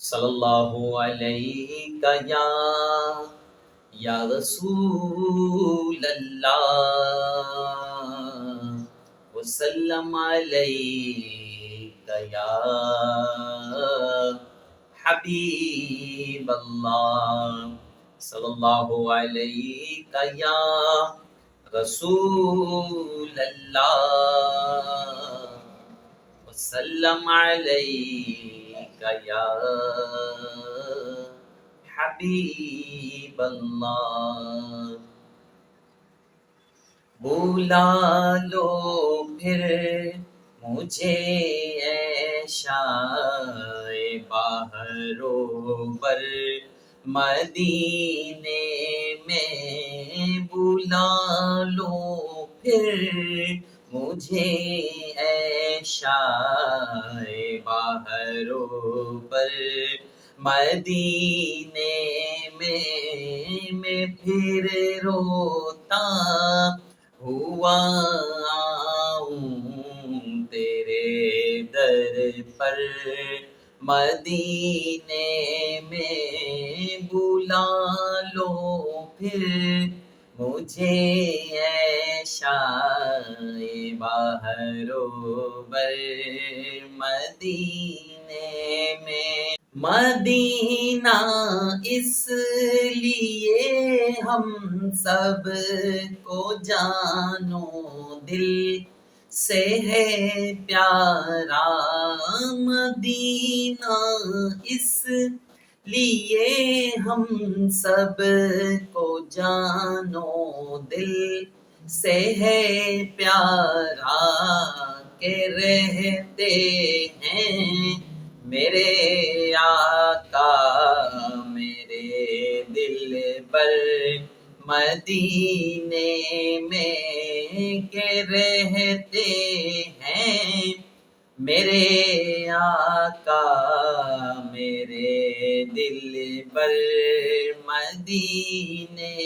صلی اللہ علیہ یا رسول اللہ وسلم علیک یا حبیب اللہ صلی اللہ علیہ یا رسول اللہ وسلم علیک یا حبیب اللہ۔ بلا لو پھر مجھے اے شائع باہر و بر مدینے میں، بلا لو پھر مجھے اے شائع باہر و بر مدینے میں پھر روتا ہوا آؤں تیرے در پر مدینے میں، بلا لو پھر مجھے اے شائع باہر و بر مدینے میں۔ مدینہ اس لیے ہم سب کو جانو دل سے ہے پیارا، مدینہ اس لیے ہم سب کو جانو دل سے ہے پیارا، کہ رہتے ہیں میرے آقا میرے دل پر مدینے میں، کہ رہتے ہیں میرے آقا میرے دل پر مدینے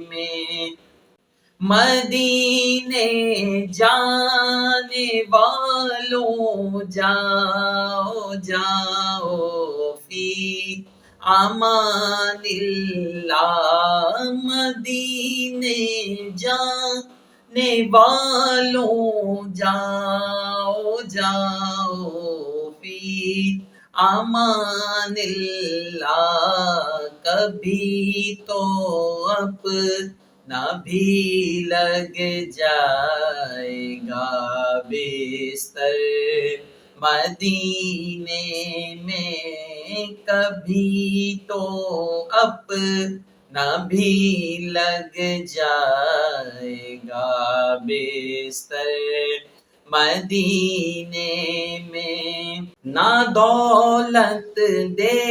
میں۔ مدینے جانے والوں جاؤ جاؤ فی امان اللہ، مدینے جانے والوں جاؤ جاؤ فی امان اللہ، کبھی تو اپنا بھی لگ جائے گا بستر مدینے میں، کبھی تو اپنا بھی لگ جائے گا بستر مدینے میں۔ نہ دولت دے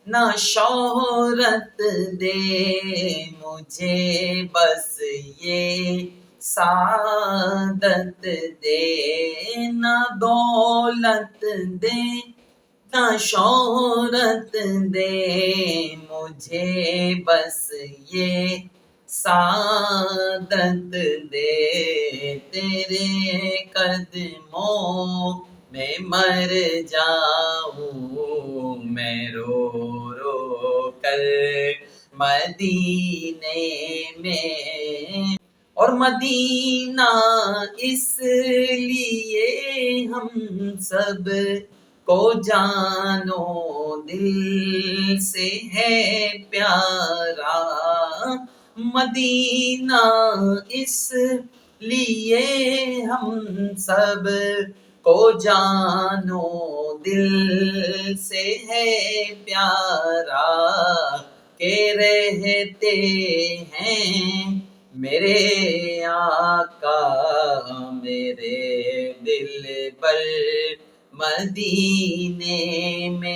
نہ شہرت دے مجھے، بس یہ سعادت دے، نہ دولت دے نہ شہرت دے مجھے، بس یہ سعادت دے، تیرے قدموں میں مر جاؤں میں رو رو کر مدینے میں، اور مدینہ اس لیے ہم سب کو جانو دل سے ہے پیارا، مدینہ اس لیے ہم سب کو جانو دل سے ہے پیارا، کہ رہتے ہیں میرے آقا میرے دل پر مدینے میں۔